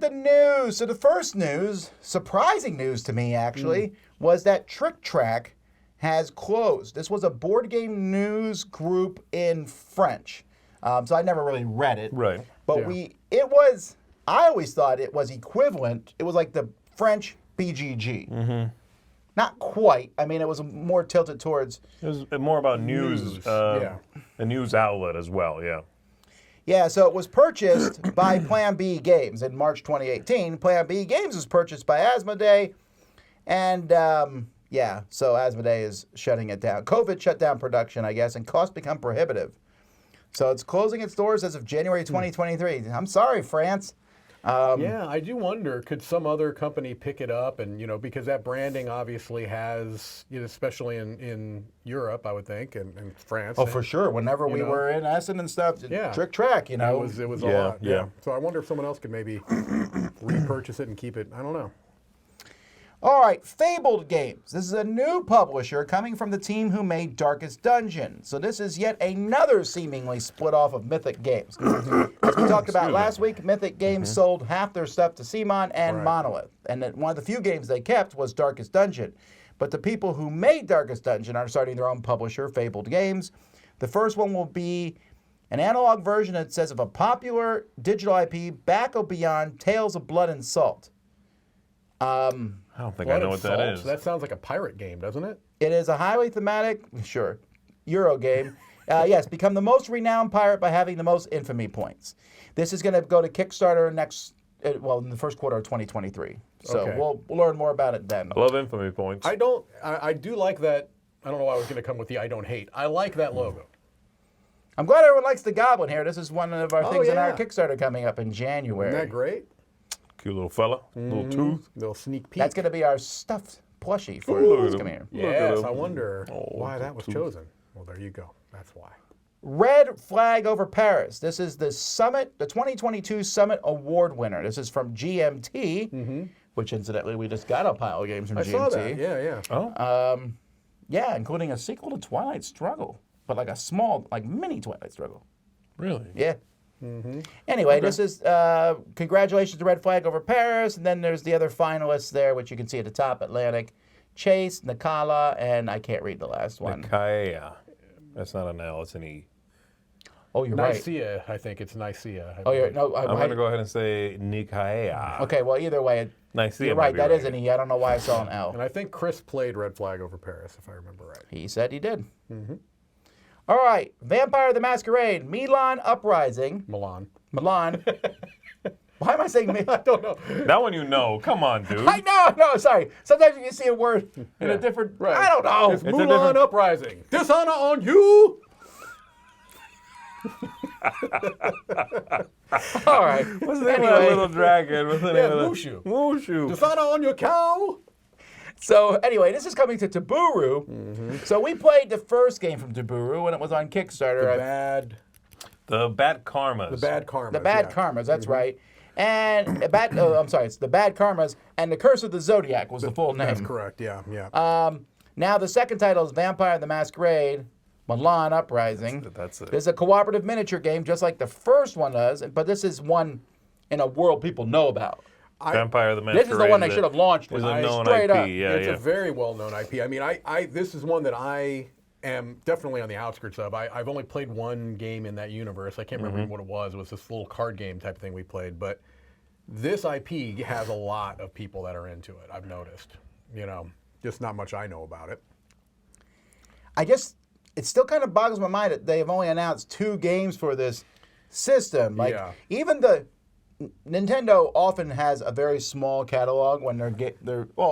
at the news. So the first news, surprising news to me actually, was that Trick Track has closed. This was a board game news group in French. So I never really read it. Right. But I always thought it was equivalent. It was like the French BGG. Mm-hmm. Not quite. I mean, it was more tilted towards... It was more about news. A news outlet as well, yeah. Yeah, so it was purchased by Plan B Games in March 2018. Plan B Games was purchased by Asmodee. And, so Asmodee is shutting it down. COVID shut down production, I guess, and costs become prohibitive. So it's closing its doors as of January 2023. I'm sorry, France. I do wonder, could some other company pick it up? And, because that branding obviously has, especially in Europe, I would think, and France. Oh, for sure. Whenever we were in Essen and stuff, Trick Track, It was a lot. Yeah. So I wonder if someone else could maybe repurchase it and keep it. I don't know. All right, Fabled Games. This is a new publisher coming from the team who made Darkest Dungeon. So this is yet another seemingly split off of Mythic Games. As we talked about last week, Mythic Games sold half their stuff to CMON and Monolith. And one of the few games they kept was Darkest Dungeon. But the people who made Darkest Dungeon are starting their own publisher, Fabled Games. The first one will be an analog version, it says, of a popular digital IP, Back O Beyond, Tales of Blood and Salt. I don't think I know what that is. That sounds like a pirate game, doesn't it? It is a highly thematic, Euro game. Yes, become the most renowned pirate by having the most infamy points. This is going to go to Kickstarter in the first quarter of 2023. So we'll learn more about it then. I love infamy points. I do like that. I don't know why I was going to come with the I don't hate. I like that logo. I'm glad everyone likes the Goblin here. This is one of our things in our Kickstarter coming up in January. Isn't that great? Cute little fella, little tooth. Little sneak peek. That's going to be our stuffed plushie for this coming here. Yes, I wonder why that was chosen. Well, there you go. That's why. Red Flag Over Paris. This is the Summit, the 2022 Summit Award winner. This is from GMT, which incidentally we just got a pile of games from GMT. I saw that. Yeah. Oh. Including a sequel to Twilight Struggle, but like a small, mini Twilight Struggle. Really? Yeah. Anyway, this is congratulations to Red Flag Over Paris, and then there's the other finalists there, which you can see at the top: Atlantic, Chase, Nakala, and I can't read the last one. Nicaea. That's not an L; it's an E. Oh, you're Nicaea, I think it's Nicaea. I'm going to go ahead and say Nicaea. Okay, well, either way, Nicaea. You're right. That is an E. I don't know why I saw an L. And I think Chris played Red Flag Over Paris, if I remember right. He said he did. All right, Vampire the Masquerade, Milan Uprising. Milan. Why am I saying Milan? I don't know. That one you know. Come on, dude. I know, sorry. Sometimes you can see a word in a different... Right. I don't know. It's Milan Uprising. Dishonor on you! All right. What's the name of that little dragon? What's the name of that? Mushu. Mushu. Dishonor on your cow! So anyway, this is coming to Taburu. So we played the first game from Taburu when it was on Kickstarter. The Bad Karmas. The Bad Karmas. The Bad Karmas, that's right. And it's the Bad Karmas and the Curse of the Zodiac was the full name. That's correct, yeah. Now the second title is Vampire the Masquerade, Milan Uprising. That's it. This is a cooperative miniature game, just like the first one does, but this is one in a world people know about. Vampire the Masquerade. This is the one they should have launched. Is a known straight IP. up. It's a very well-known IP. I mean, this is one that I am definitely on the outskirts of. I've only played one game in that universe. I can't remember what it was. It was this little card game type thing we played. But this IP has a lot of people that are into it, I've noticed. Just not much I know about it. I guess it still kind of boggles my mind that they have only announced 2 games for this system. Even the Nintendo often has a very small catalog when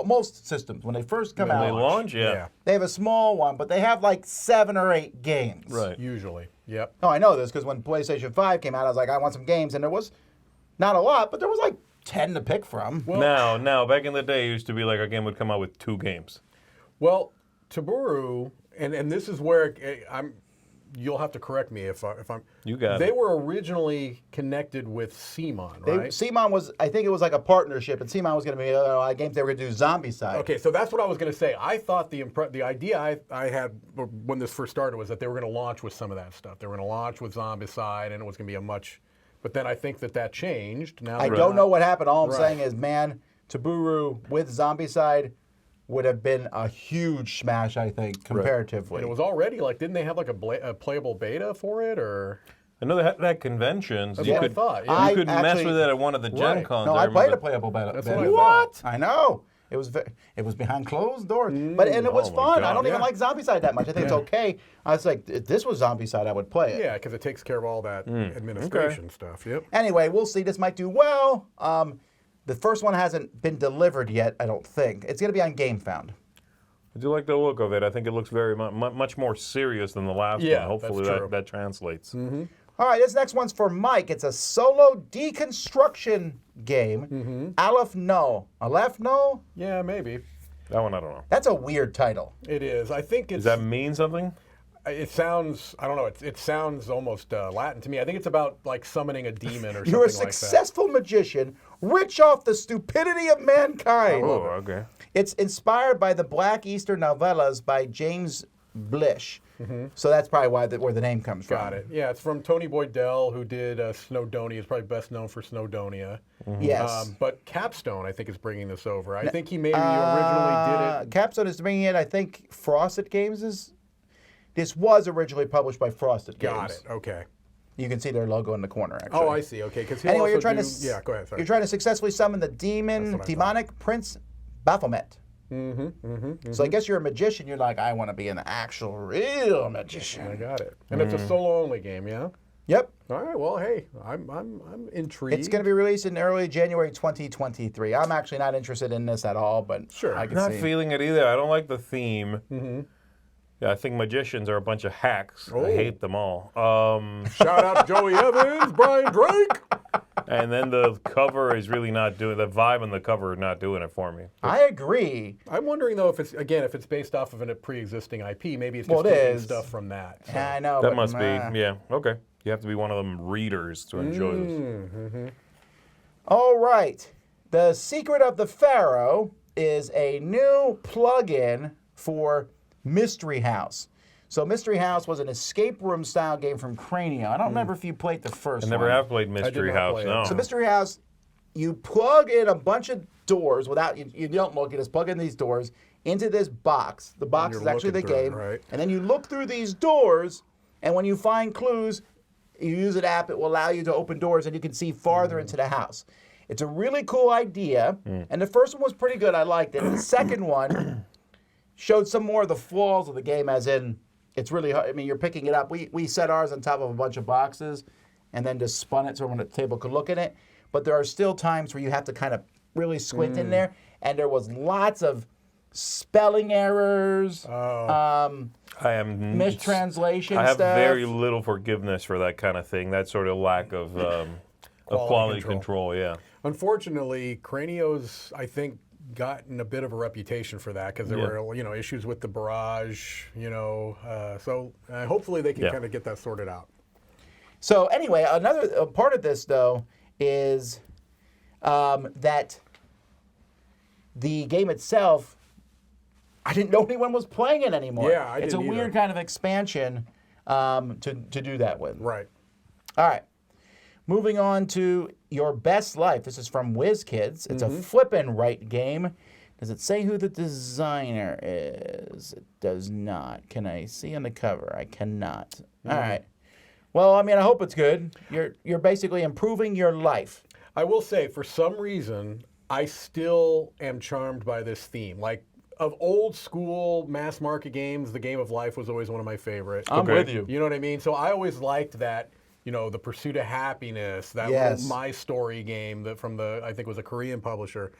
most systems when they first come out. When they launch, they have a small one, but they have 7 or 8 games. Right. Usually. Yep. Oh, I know this because when PlayStation 5 came out, I was like, I want some games, and there was not a lot, but there was 10 to pick from. Well, now, back in the day, it used to be a game would come out with 2 games. Well, Taburu, and this is where you'll have to correct me if I'm. You got it. They were originally connected with CMON, right? CMON was, I think it was a partnership, and CMON was going to be games they were going to do zombie side. Okay, so that's what I was going to say. I thought the idea I had when this first started was that they were going to launch with some of that stuff. They were going to launch with zombie side, and it was going to be a much But then I think that changed. Now I don't know what happened. All I'm saying is, man, Taburu with Zombicide would have been a huge smash, I think, comparatively. And it was already like, didn't they have like a playable beta for it, or? I know they had conventions. That's what I thought. Yeah. You could mess with it at one of the Gen Cons. No, I played a playable beta. That's what I thought. I know. It was behind closed doors, but it was fun. I don't even like Zombicide that much. I think it's okay. I was like, if this was Zombicide, I would play it. Yeah, because it takes care of all that administration stuff. Yep. Anyway, we'll see. This might do well. The first one hasn't been delivered yet, I don't think. It's going to be on GameFound. I do like the look of it. I think it looks very much more serious than the last one. Hopefully that translates. All right, this next one's for Mike. It's a solo deconstruction game. Aleph Null. Aleph Null? Yeah, maybe. That one I don't know. That's a weird title. It is. I think it's. Does that mean something? It sounds. I don't know. It sounds almost Latin to me. I think it's about like summoning a demon or something like that. You're a successful magician, rich off the stupidity of mankind. Oh, okay. It's inspired by the Black Easter novellas by James Blish. So that's probably where the name comes from. Got it. Yeah, it's from Tony Boydell, who did Snowdonia. He's probably best known for Snowdonia. Yes. But Capstone, I think, is bringing this over. I think he maybe originally did it. Capstone is bringing it. I think Frosted Games is. This was originally published by Frosted Games. Got it. Okay. You can see their logo in the corner, actually. Oh, I see. Okay. Because anyway, you're trying to. Yeah, go ahead. Sorry. You're trying to successfully summon the demonic Prince Baphomet. So I guess you're a magician. You're like, I want to be an actual, real magician. I got it. And it's a solo-only game, yeah? Yep. All right. Well, hey, I'm intrigued. It's going to be released in early January 2023. I'm actually not interested in this at all, but sure. I can Not see. feeling it either. I don't like the theme. Yeah, I think magicians are a bunch of hacks. I hate them all. Shout out to Joey Evans, Brian Drake. And then the cover is really not doing the vibe on the cover is not doing it for me. I agree. I'm wondering though if it's based off of a pre-existing IP. Maybe it's just taking stuff from that. So. I know. That must be. Yeah. Okay. You have to be one of them readers to enjoy this. All right. The Secret of the Pharaoh is a new plugin for Mystery House. So Mystery House was an escape room style game from Cranio. I don't remember if you played the first one. I never have played Mystery House. No. So Mystery House, you plug in a bunch of doors without you don't look. You just plug in these doors into this box. The box is actually the game, right. And then you look through these doors, and when you find clues, you use an app. It will allow you to open doors, and you can see farther into the house. It's a really cool idea, and the first one was pretty good. I liked it. The second one showed some more of the flaws of the game, as in. It's really hard. I mean, you're picking it up. We set ours on top of a bunch of boxes and then just spun it so everyone at the table could look at it. But there are still times where you have to kind of really squint in there. And there was lots of spelling errors, I am mistranslation I have stuff. very little forgiveness for that kind of thing. That sort of lack of quality control. Yeah. Unfortunately, Cranio's, I think, gotten a bit of a reputation for that because there were issues with the barrage, so hopefully they can kind of get that sorted out. So anyway, another part of this though is that the game itself, I didn't know anyone was playing it anymore. Yeah, I didn't It's a either. weird kind of expansion to do that with. Right. All right. Moving on to Your Best Life. This is from WizKids. It's a flip and write game. Does it say who the designer is? It does not. Can I see on the cover? I cannot. All right. Well, I mean, I hope it's good. You're basically improving your life. I will say, for some reason, I still am charmed by this theme. Like, of old school mass market games, the Game of Life was always one of my favorites. I'm with you. You know what I mean? So I always liked that. The Pursuit of Happiness, that Yes. little My Story game that from I think it was a Korean publisher.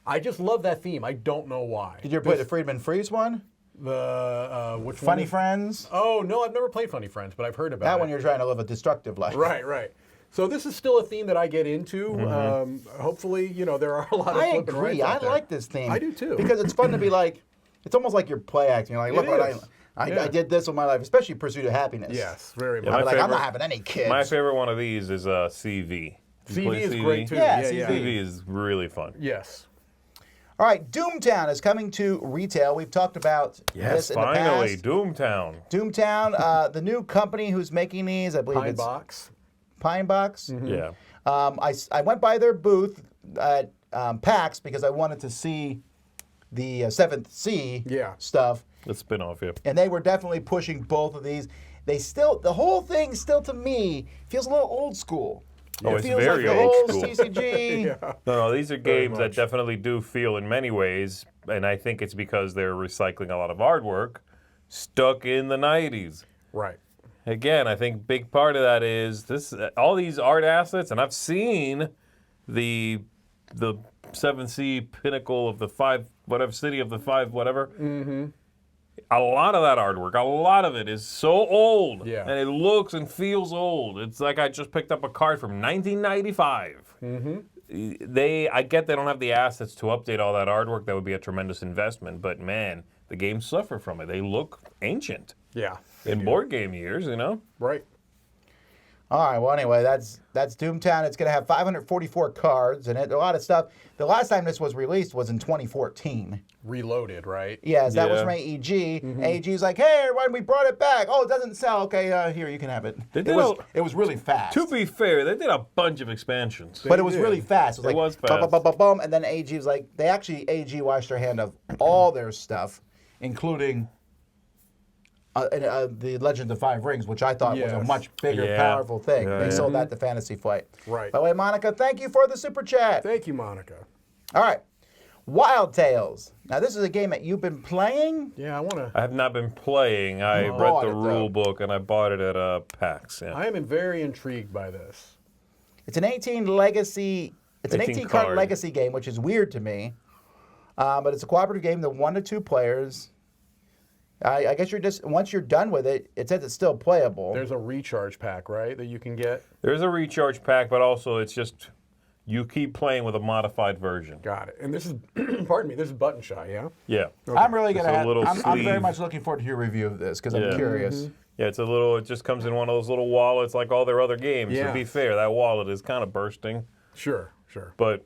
I just love that theme. I don't know why. Did you ever play the Friedman Freeze one? Which Funny one? Friends? Oh, no, I've never played Funny Friends, but I've heard about it. That one you're trying to live a destructive life. Right. So this is still a theme that I get into. Hopefully, there are a lot of I flip and agree. rights I out there. like this theme. I do too. Because it's fun to be like, it's almost like you're play acting. You're like, look It what is. I did this with my life, especially Pursuit of Happiness. Yes, very Yeah, much. I'm my like, I'm favorite- not having any kids. My favorite one of these is CV. You CV play is great too. Yeah, yeah. CV is really fun. Yes. All right, Doomtown is coming to retail. We've talked about Yes, this in finally, the past. Doomtown. Doomtown, the new company who's making these, I believe Pine it's Box. Pine Box. Yeah. I went by their booth at PAX because I wanted to see the 7th Sea stuff. The spin-off, yeah. And they were definitely pushing both of these. The whole thing still to me feels a little old school. Oh, it it's feels very like the old whole school. CCG. No, these are games that definitely do feel in many ways, and I think it's because they're recycling a lot of artwork stuck in the 90s. Right. Again, I think big part of that is all these art assets, and I've seen the 7th Sea pinnacle of the 5 whatever city of the 5 whatever. Mm-hmm. A lot of that artwork, a lot of it is so old, Yeah. and it looks and feels old. It's like I just picked up a card from 1995. Mm-hmm. I get they don't have the assets to update all that artwork. That would be a tremendous investment, but man, the games suffer from it. They look ancient. Yeah. In board game years, you know? Right. All right, well, anyway, that's Doomtown. It's going to have 544 cards and a lot of stuff. The last time this was released was in 2014. Reloaded, right? Yes, that was from AEG. AEG's like, hey, everyone, we brought it back. Oh, it doesn't sell. Okay, here, you can have it. It was really fast. To be fair, they did a bunch of expansions. But it was really fast. It was fast. Boom, boom, boom, boom, and then AEG was like, AEG washed their hand of all their stuff, including the Legend of Five Rings, which I thought was a much bigger, powerful thing. They sold that to Fantasy Flight. Right. By the way, Monica, thank you for the super chat. Thank you, Monica. All right. Wild Tales. Now, this is a game that you've been playing? Yeah, I have not been playing. I read the rule book and I bought it at PAX. Yeah. I am very intrigued by this. It's an 18 legacy. It's an 18 card legacy game, which is weird to me. But it's a cooperative game to 1 to 2 players. I guess once you're done with it, it says it's still playable. There's a recharge pack, right, that you can get? There's a recharge pack, but also it's just you keep playing with a modified version. Got it. And this is, pardon me, this is button shy, yeah? Yeah. Okay. I'm really gonna. I'm very much looking forward to your review of this because I'm curious. Yeah, it just comes in one of those little wallets like all their other games. Yeah. To be fair, that wallet is kind of bursting. Sure. But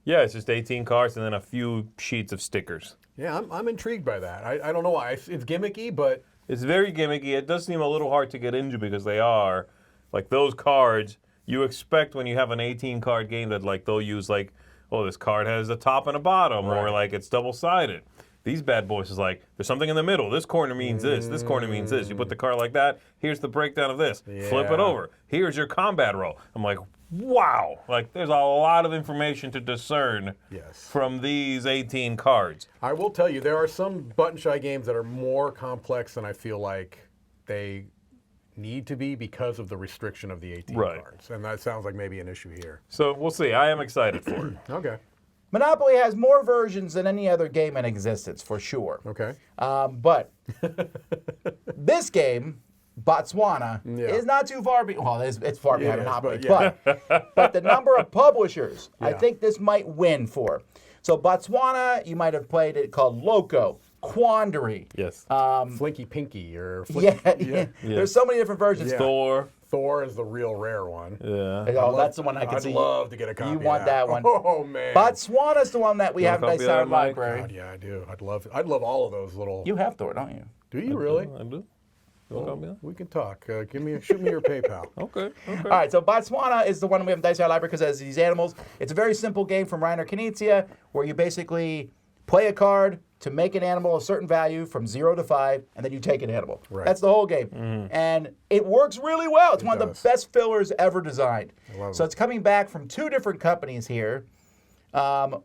yeah, it's just 18 cards and then a few sheets of stickers. Yeah, I'm intrigued by that. I don't know why. It's gimmicky, but... It's very gimmicky. It does seem a little hard to get into because they are, like those cards, you expect when you have an 18-card game that like they'll use like, oh, this card has a top and a bottom, or like it's double-sided. These bad boys is like, there's something in the middle. This corner means this corner means this. You put the card like that, here's the breakdown of this. Flip it over. Here's your combat roll. I'm like, wow. Like, there's a lot of information to discern from these 18 cards. I will tell you, there are some button shy games that are more complex than I feel like they need to be because of the restriction of the 18 cards. And that sounds like maybe an issue here. So we'll see. I am excited for it. Okay. Monopoly has more versions than any other game in existence, for sure. Okay. But this game, Botswana, is not too far behind. Well, it's far behind Monopoly. But the number of publishers, I think this might win for. So Botswana, you might have played it called Loco, Quandary. Yes. Flinky Pinky or... There's so many different versions. Thor is the real rare one. Yeah. Oh, that's the one I can see. I'd love to get a copy. You want that one? Oh man. Botswana's the one that we have in Dice Tower Library. God, yeah, I do. I'd love all of those little. You have Thor, don't you? Do you really? I do. Well, we can talk. Shoot me your PayPal. Okay. All right, so Botswana is the one we have in Dice Tower Library because it has these animals. It's a very simple game from Reiner Knizia where you basically play a card to make an animal a certain value from 0 to 5, and then you take an animal. Right. That's the whole game. And it works really well. It's one of the best fillers ever designed. So it's coming back from 2 different companies here. They have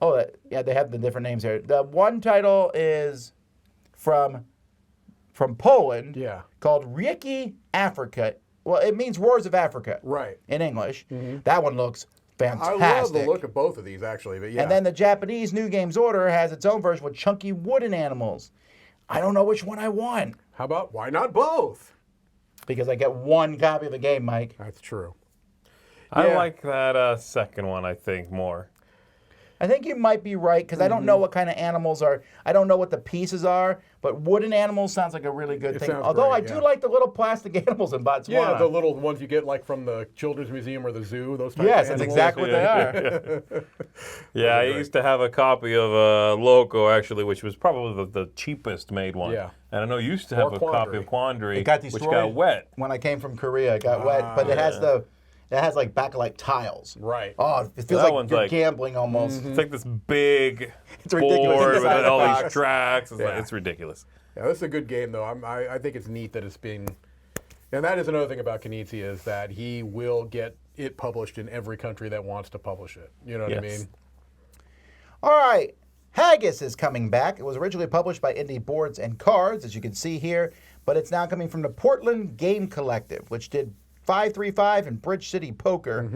the different names here. The one title is from Poland called Rieki Africa. Well, it means Roars of Africa in English. That one looks fantastic. I love the look of both of these, actually. But And then the Japanese New Games Order has its own version with chunky wooden animals. I don't know which one I want. How about, why not both? Because I get one copy of the game, Mike. That's true. I like that second one, I think, more. I think you might be right because I don't know what kind of animals are. I don't know what the pieces are, but wooden animals sounds like a really good thing. Although great, I do like the little plastic animals in Botswana. Yeah, the little ones you get like from the Children's Museum or the zoo. Those types Yes, of that's animals. exactly what they are. Yeah, I used to have a copy of Loco, actually, which was probably the cheapest made one. Yeah. And I know you used to have a copy of Quandary, It got which destroyed got wet. when I came from Korea. It got wet, but it has like backlight tiles. Right. Oh, it feels That like one's you're like- gambling almost. It's like this big It's ridiculous board with inside the all box. these tracks. It's, Yeah. it's ridiculous. Yeah, this is a good game, though. I think it's neat that it's being... And that is another thing about Knizia is that he will get it published in every country that wants to publish it. You know what I Yes. mean? All right. Haggis is coming back. It was originally published by Indie Boards and Cards, as you can see here, but it's now coming from the Portland Game Collective, which did 535 and Bridge City Poker.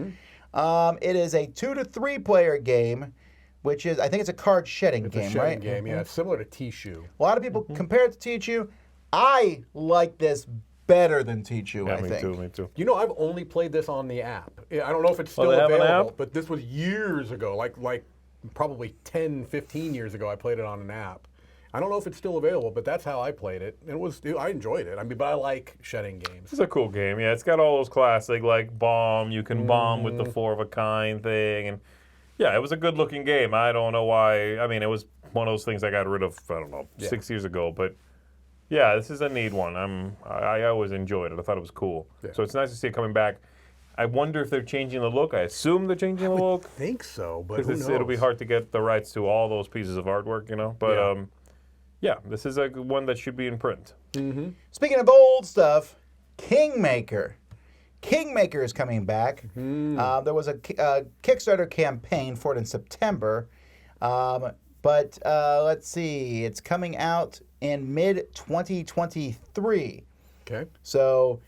It is a 2 to 3 player game, which is, I think it's a card shedding It's game, a shedding right? game, yeah. It's similar to Tishu. A lot of people compare it to Tichu. I like this better than Tichu, Yeah, I think. me too. You know, I've only played this on the app. I don't know if it's still they have an available, app? but this was years ago, like probably 10, 15 years ago I played it on an app. I don't know if it's still available, but that's how I played it. And I enjoyed it. I mean, but I like shedding games. It's a cool game. Yeah, it's got all those classic, like bomb. You can bomb with the 4 of a kind thing. And yeah, it was a good looking game. I don't know why. I mean, it was one of those things I got rid of, I don't know, 6 years ago. But yeah, this is a neat one. I always enjoyed it. I thought it was cool. Yeah. So it's nice to see it coming back. I wonder if they're changing the look. I assume they're changing the look. I think so, but who Because knows? it'll be hard to get the rights to all those pieces of artwork, you know. But Yeah. yeah, this is a one that should be in print. Speaking of old stuff, Kingmaker. Kingmaker is coming back. There was a Kickstarter campaign for it in September. But let's see, it's coming out in mid-2023. Okay. So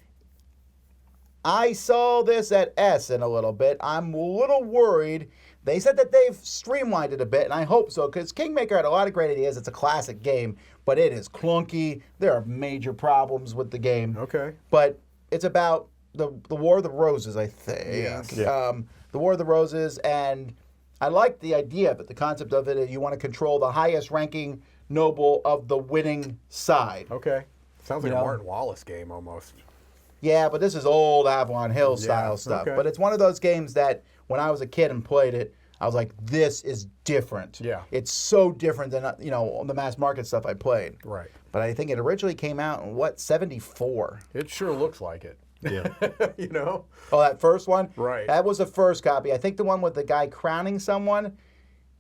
I saw this at Essen a little bit. I'm a little worried. They said that they've streamlined it a bit, and I hope so, because Kingmaker had a lot of great ideas. It's a classic game, but it is clunky. There are major problems with the game. Okay. But it's about the War of the Roses, I think. Yes. Yeah. The War of the Roses, and I like the idea of it. The concept of it is you want to control the highest ranking noble of the winning side. Okay. Sounds like You a know? Martin Wallace game almost. Yeah, but this is old Avalon Hill style stuff. okay. But it's one of those games that when I was a kid and played it, I was like, this is different. Yeah. It's so different than, the mass market stuff I played. Right. But I think it originally came out in, 74? It sure looks like it. Yeah. You know? Oh, that first one? Right. That was the first copy. I think the one with the guy crowning someone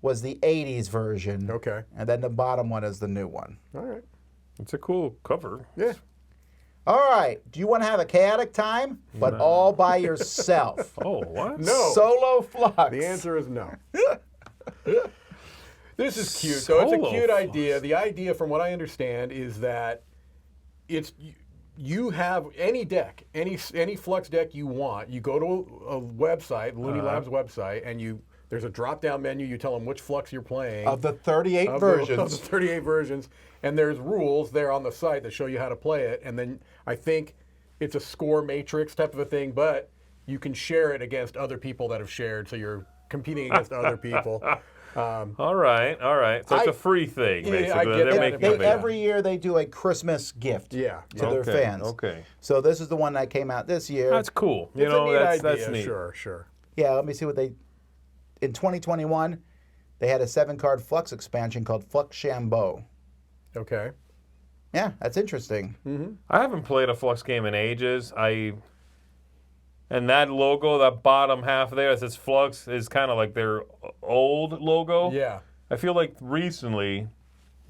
was the 80s version. Okay. And then the bottom one is the new one. All right. It's a cool cover. Yeah. All right. Do you want to have a chaotic time? But all by yourself. Oh, what? No. Solo Fluxx. The answer is no. This is cute. So it's a Solo cute Fluxx. idea. The idea, from what I understand, is that you have any deck, any Fluxx deck you want. You go to a website, Looney Labs website, and there's a drop-down menu. You tell them which Fluxx you're playing. Of the 38 of versions. the 38 versions, and there's rules there on the site that show you how to play it. And then I think it's a score matrix type of a thing, but you can share it against other people that have shared, so you're competing against other people. All right. So it's a free thing, Yeah, basically. I get They're that. making a big Every year they do a Christmas gift Yeah. to their Okay, fans. okay. So this is the one that came out this year. That's cool. You It's know, a neat that's idea. neat. Sure. Yeah, let me see what they... In 2021, they had a 7-card Fluxx expansion ccalled Fluxx Shambo. Okay. Yeah, that's interesting. I haven't played a Fluxx game in ages. And that logo, that bottom half there that says Fluxx, is kind of like their old logo. Yeah. I feel like recently,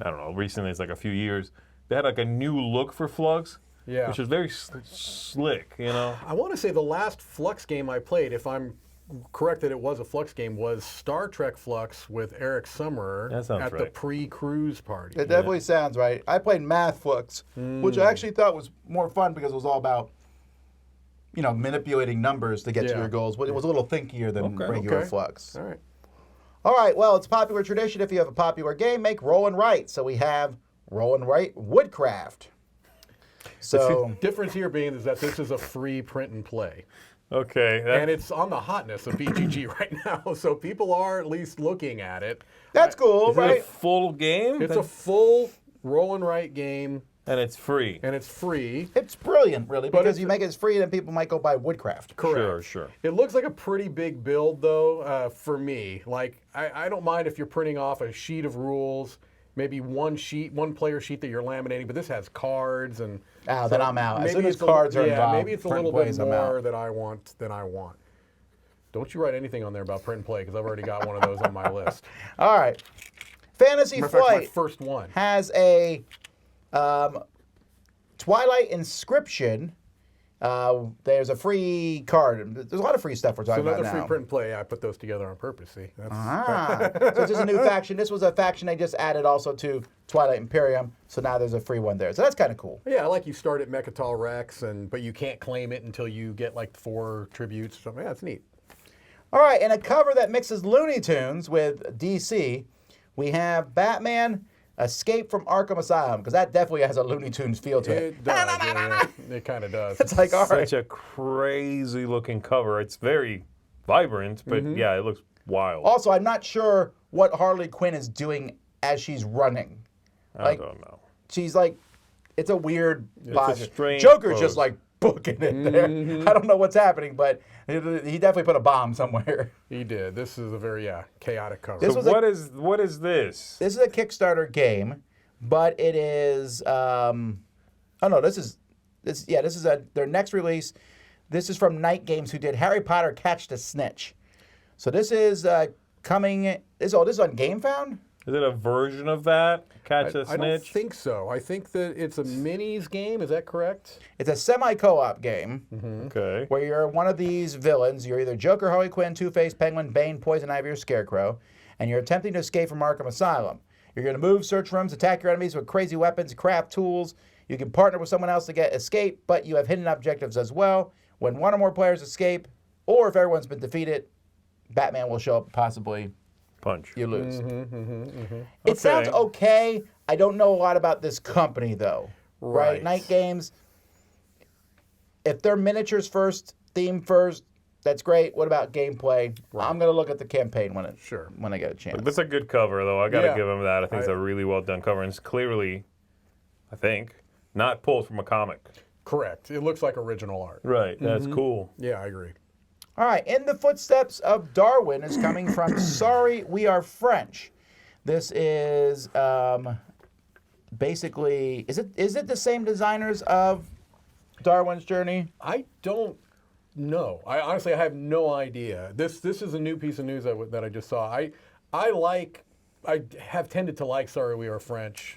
I don't know, recently it's like a few years, they had like a new look for Fluxx. Yeah. Which is very slick, you know? I want to say the last Fluxx game I played, if I'm correct that it was a Fluxx game, was Star Trek Fluxx with Eric Summerer That sounds at the right. pre-cruise party. It definitely sounds right. I played Math Fluxx, which I actually thought was more fun because it was all about, manipulating numbers to get to Yeah. your goals. But it was a little thinkier than regular Okay. Fluxx. All right. All right, well, it's popular tradition. If you have a popular game, make roll and write. So we have roll and write Woodcraft. So Difference here being is that this is a free print and play. Okay. And it's on the hotness of BGG right now, so people are at least looking at it. That's cool, Is it a right? full game? It's a full roll and write game, And it's free. and it's free. It's brilliant, really, But because it's- you make it free, then people might go buy Woodcraft. Correct. Sure. It looks like a pretty big build, though, for me. Like, I don't mind if you're printing off a sheet of rules, maybe one player sheet that you're laminating, but this has cards and. Oh, then I'm out. As maybe soon as it's a- cards are yeah, involved, maybe it's a print little and bit plays, I'm out. more that I want. Don't you write anything on there about print and play, because I've already got one of those on my list. All right. Fantasy Matter of fact, my Flight first one. has a Twilight Inscription. There's a free card. There's a lot of free stuff we're So talking another about free now. print and play. I put those together on purpose. See, that's, So this is a new faction. This was a faction they just added also to Twilight Imperium. So now there's a free one there. So that's kind of cool. yeah, I like you start at Mechatol Rex, but you can't claim it until you get like 4 tributes or something. Yeah, it's neat. All right, in a cover that mixes Looney Tunes with DC, we have Batman Escape from Arkham Asylum, because that definitely has a Looney Tunes feel to it. It does. Yeah. It kind of does. It's like, all right. Such a crazy looking cover. It's very vibrant, but yeah, it looks wild. Also, I'm not sure what Harley Quinn is doing as she's running. I don't know. She's like, it's a weird posture. strange Joker's pose. just like booking it there. I don't know what's happening, but he definitely put a bomb somewhere. He did. This is a very chaotic cover. This So was a- what is this? This is a Kickstarter game, but it is. This is their next release. This is from Night Games, who did Harry Potter: Catch the Snitch. So this is coming. This is on GameFound. Is it a version of that? Catch a I don't Snitch? think so. I think that it's a minis game. Is that correct? It's a semi-co-op game Okay. where you're one of these villains. You're either Joker, Harley Quinn, Two-Face, Penguin, Bane, Poison Ivy, or Scarecrow, and you're attempting to escape from Arkham Asylum. You're going to move, search rooms, attack your enemies with crazy weapons, craft tools. You can partner with someone else to get escape, but you have hidden objectives as well. When one or more players escape, or if everyone's been defeated, Batman will show up, possibly Punch. you lose. It sounds okay. I don't know a lot about this company, though. Right? Right. Night Games, if they're miniatures first, theme first, that's great. What about gameplay? I'm going to look at the campaign when I get a chance. That's a good cover, though. I got to Yeah. give him that. I think it's a really well done cover. And it's clearly, I think, not pulled from a comic. Correct. It looks like original art. Right. That's cool. Yeah, I agree. All right, In the Footsteps of Darwin is coming from Sorry, We Are French. This is basically, is it the same designers of Darwin's Journey? I don't know. I honestly have no idea. This is a new piece of news that I just saw. I have tended to like Sorry We Are French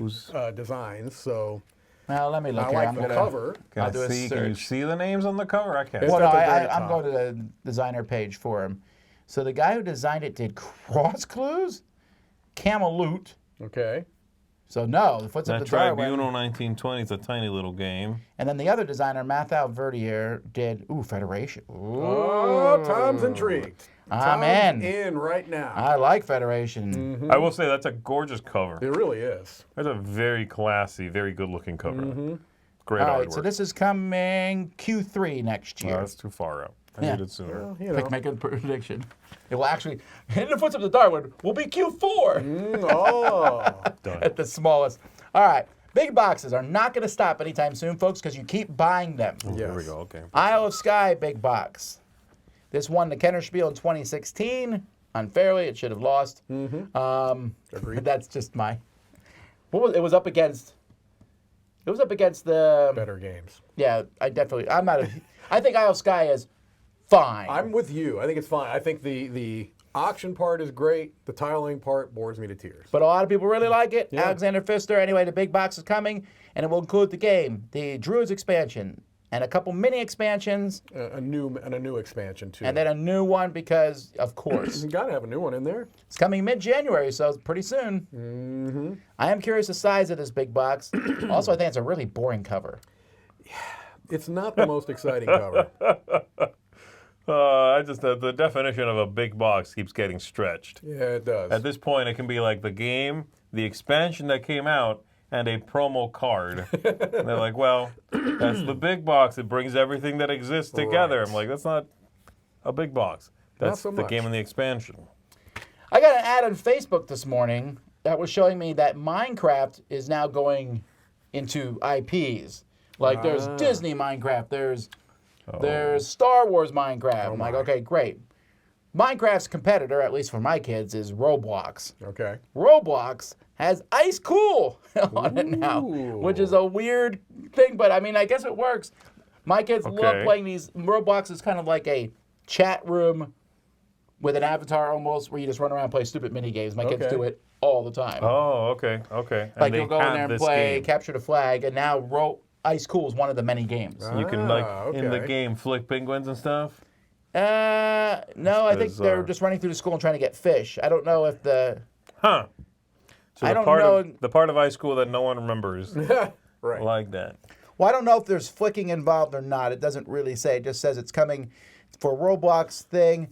designs, so Well, let me look I here. like I'm the gonna cover. I'll do a Can you search. see the names on the cover? I can't. It's Well, no, at the very I'm top. going to the designer page for him. So the guy who designed it did Cross Clues, Camelot. Okay. So no, the Footsteps That of Darwin. Tribunal 1920 is a tiny little game. And then the other designer, Mathal Verdier, did Federation. Oh, Tom's intrigued. I'm Tom's in. in right now. I like Federation. I will say that's a gorgeous cover. It really is. That's a very classy, very good looking cover. Great All artwork. right, so this is coming Q3 next Oh, year. that's too far out. I Yeah. need it sooner. Well, you know. Make a prediction. It will actually, In the Footsteps of Darwin will be Q4 Oh. at the smallest. All right, big boxes are not going to stop anytime soon, folks, because you keep buying them. Here we Yes. go. Okay. Isle of Skye, big box. This won the Kenner Spiel in 2016. Unfairly, it should have lost. Agreed. That's just my. It was up against. It was up against the. Better games. Yeah, I'm not a. I think Isle of Skye is fine. I'm with you. I think it's fine. I think the auction part is great. The tiling part bores me to tears. But a lot of people really like it. Yeah. Alexander Pfister. Anyway, the big box is coming, and it will include the game, the Druids expansion, and a couple mini expansions, A new expansion too. and then a new one because, of course, you gotta have a new one in there. it's coming mid-January, so it's pretty soon. I am curious the size of this big box. Also, I think it's a really boring cover. It's not the most exciting cover. The definition of a big box keeps getting stretched. Yeah, it does. At this point, it can be like the game, the expansion that came out, and a promo card. And they're like, well, that's the big box. It brings everything that exists together. Right. I'm like, that's not a big box. That's so the much. game and the expansion. I got an ad on Facebook this morning that was showing me that Minecraft is now going into IPs. Like there's Disney Minecraft, there's Star Wars Minecraft. I'm like, okay, great. Minecraft's competitor, at least for my kids, is Roblox. Okay. Roblox has Ice Cool on it now, which is a weird thing, but I mean, I guess it works. My kids love playing these. Roblox is kind of like a chat room with an avatar almost, where you just run around and play stupid mini games. My kids do it all the time. Oh, okay. Like you'll go in there and play Capture the Flag, and now Ice Cool is one of the many games. You can in the game flick penguins and stuff. No, I think they're just running through the school and trying to get fish. I don't know if the. Huh. So I don't know. The part of Ice Cool that no one remembers. Right. Like that. Well, I don't know if there's flicking involved or not. It doesn't really say. It just says it's coming for Roblox thing.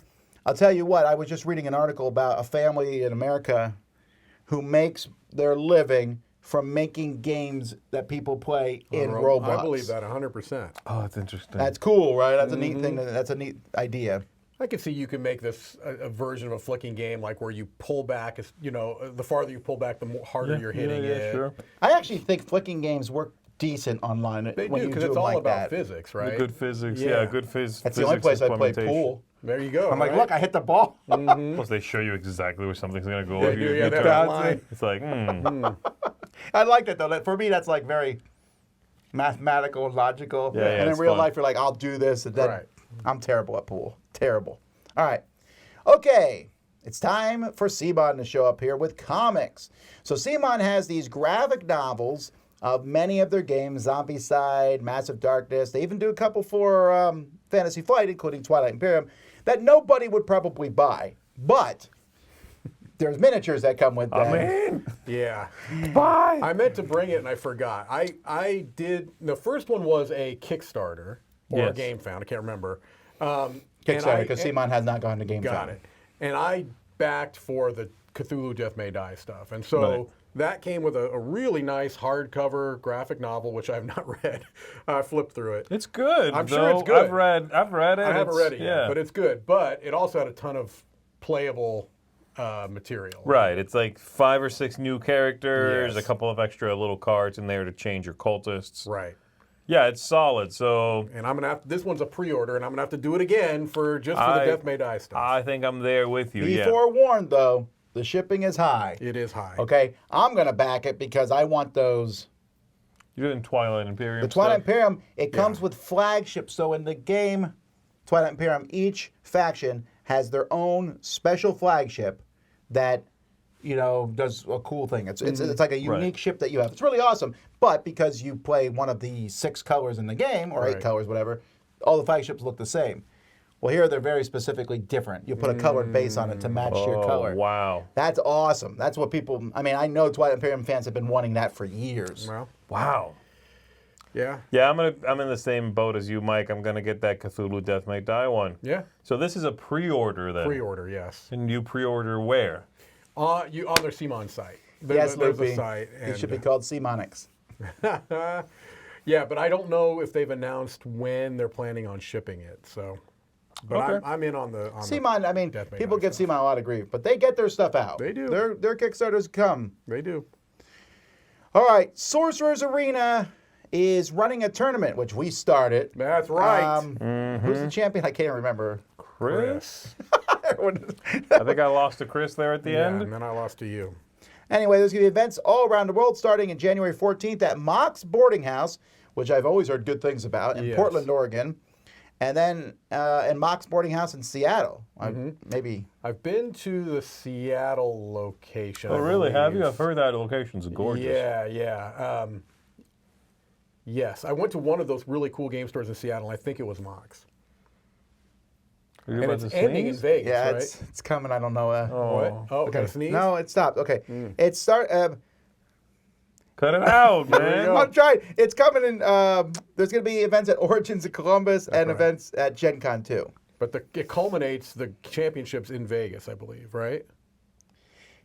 I'll tell you what, I was just reading an article about a family in America who makes their living from making games that people play in Roblox. I believe that 100%. Oh, that's interesting. That's cool, right? That's a neat thing. That's a neat idea. I can see you can make this a version of a flicking game, like where you pull back, the farther you pull back, the harder you're hitting it. Sure. I actually think flicking games work decent online. They when do, you because do it's them all like about that. physics, right? Good physics, good physics. That's the only place I play pool. There you go. I'm like, look, I hit the ball. Plus, they show you exactly where something's going to go. They do, yeah, they have a line. It's like, I like that, though. For me, that's like very mathematical and logical. Yeah, and in it's real fun. life, you're like, I'll do this. And then Right. I'm terrible at pool. Terrible. All right. Okay. It's time for CMON to show up here with comics. So CMON has these graphic novels of many of their games, Zombicide, Massive Darkness. They even do a couple for Fantasy Flight, including Twilight Imperium, that nobody would probably buy. But there's miniatures that come with them. I'm in. Yeah. Bye. I meant to bring it and I forgot. I did. The first one was a Kickstarter or a Game Found. I can't remember. Kickstarter, because CMON has not gone to Game Got Found. it. And I backed for the Cthulhu Death May Die stuff. And so that came with a really nice hardcover graphic novel, which I have not read. I flipped through it. It's good. I'm sure it's good. I've read it. I haven't read it yet, but it's good. But it also had a ton of playable material. Right. It's like 5 or 6 new characters, Yes. a couple of extra little cards in there to change your cultists. Right. Yeah, it's solid. So And I'm gonna have this one's a pre-order, and I'm gonna have to do it again for the Death May Die stuff. I think I'm there with you. Be Yeah. forewarned, though, the shipping is high. It is high. Okay, I'm going to back it because I want those. You're doing Twilight Imperium. The Twilight stuff? Imperium, it comes with flagships. So in the game, Twilight Imperium, each faction has their own special flagship that, does a cool thing. It's like a unique ship that you have. It's really awesome. But because you play one of the 6 colors in the game, or 8 colors, whatever, all the flagships look the same. Well, here they're very specifically different. You put a colored base on it to match your color. Wow. That's awesome. That's what people. I know Twilight Imperium fans have been wanting that for years. Well, Wow. yeah. Yeah, I'm in the same boat as you, Mike. I'm gonna get that Cthulhu Death May Die one. Yeah. So this is a pre-order then. Pre-order, yes. And you pre-order where? On their CMON site. Yes, There's Loopy. a site. It should be called CMONix. Yeah, but I don't know if they've announced when they're planning on shipping it. So, but Okay. I'm in on the CMON, Death May people Die give stuff. CMON a lot of grief, but they get their stuff out. They do. Their Kickstarters come. They do. All right, Sorcerer's Arena is running a tournament, which we started. That's right. Who's the champion? I can't remember. Chris? I think I lost to Chris there at the Yeah, end. and then I lost to you. Anyway, there's going to be events all around the world starting in January 14th at Mock's Boarding House, which I've always heard good things about, in Yes. Portland, Oregon. And then in Mock's Boarding House in Seattle. Maybe. I've been to the Seattle location. Oh, I really? Have you? believe. I've heard that location's gorgeous. Yeah. Yes, I went to one of those really cool game stores in Seattle, and I think it was Mock's. Are you And about it's to ending in sneeze? Vegas, Yeah, right? it's coming. I don't know. What? Oh, okay. Sneeze? No, it stopped. Okay. It Cut it out, man. go. I'm trying. It's coming in. There's going to be events at Origins in Columbus and right. events at Gen Con 2. But it culminates the championships in Vegas, I believe, right?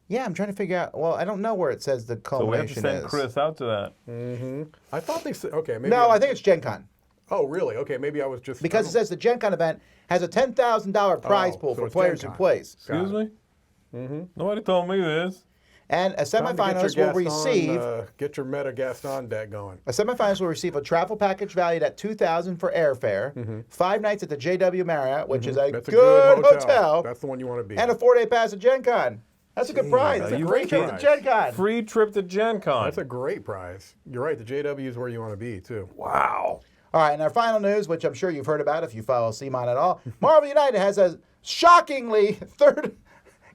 Yeah, I'm trying to figure out. Well, I don't know where it says the So we have to culmination send is. Chris out to that. I thought they said, okay, maybe. No, I think it's Gen Con. Oh, really? Okay, maybe I was just... Because it says the Gen Con event has a $10,000 prize pool so for it's players Gen who Con. plays. Excuse me? Mm-hmm. Nobody told me this. And a semifinalist will receive... get your Meta Gaston deck going. A semifinalist will receive a travel package valued at $2,000 for airfare, 5 nights at the JW Marriott, which is a That's good hotel, That's the one you want to be. and a 4-day pass at Gen Con. That's a good prize. That's a great trip to prize. Gen Con. Free trip to Gen Con. That's a great prize. You're right. The JW is where you want to be, too. Wow. All right, and our final news, which I'm sure you've heard about if you follow CMON at all, Marvel United has a shockingly third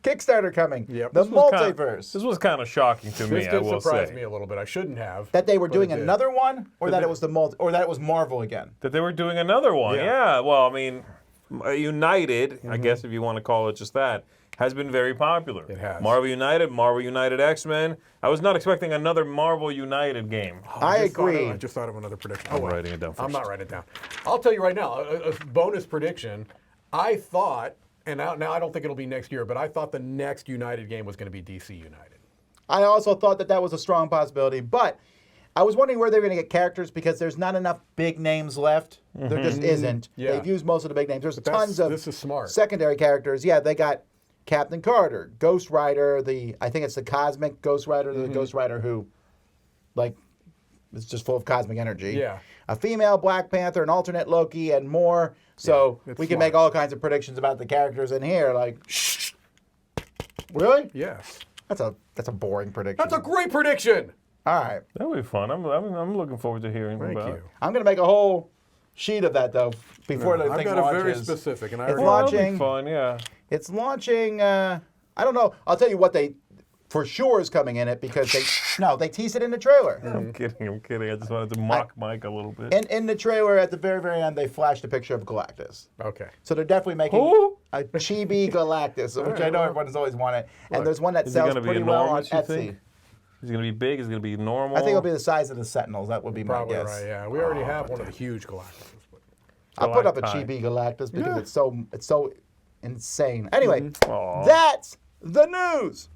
Kickstarter coming. Yep. The This Multiverse. This was kind of shocking to me, This I did will surprise say. me a little bit. I shouldn't have. That they were but doing it did. another one, or that it was or that it was Marvel again. That they were doing another one. Yeah. Yeah. Well, I mean, United, I guess if you want to call it just that, has been very popular. It has. Marvel United X-Men. I was not expecting another Marvel United game. I just thought agree. I just thought of another prediction. I'm writing it down I'm first. not writing it down. I'll tell you right now, a bonus prediction. I thought, and now I don't think it'll be next year, but I thought the next United game was going to be DC United. I also thought that was a strong possibility, but I was wondering where they were going to get characters because there's not enough big names left. There just isn't. Yeah. They've used most of the big names. There's tons of this is smart. secondary characters. Yeah, they got Captain Carter, Ghost Rider, I think it's the Cosmic Ghost Rider, the Ghost Rider who, like, is just full of cosmic energy. Yeah. A female Black Panther, an alternate Loki, and more. So it's we can smart. make all kinds of predictions about the characters in here. Like, really? Yes. That's a boring prediction. That's a great prediction. All right. That'll be fun. I'm looking forward to hearing Thank about you. it. I'm going to make a whole sheet of that, though, before the I've thing got launches. a very specific, and I It's already- Well, that'll launching. be fun, yeah. It's launching, I don't know. I'll tell you what they for sure is coming in it because they teased it in the trailer. I'm kidding. I just wanted to mock Mike a little bit. And in the trailer, at the very, very end, they flashed a picture of Galactus. Okay. So they're definitely making Who? a chibi Galactus, which I know everyone has always wanted. And there's one that Is he sells going to be pretty well on enormous, you Etsy. think? Is he going to be big? Is he going to be normal? I think it'll be the size of the Sentinels. That would be my Probably guess. right, yeah. We already have one of the huge Galactus. I'll put up a Galacti. chibi Galactus because it's so insane. Anyway, Aw. that's the news.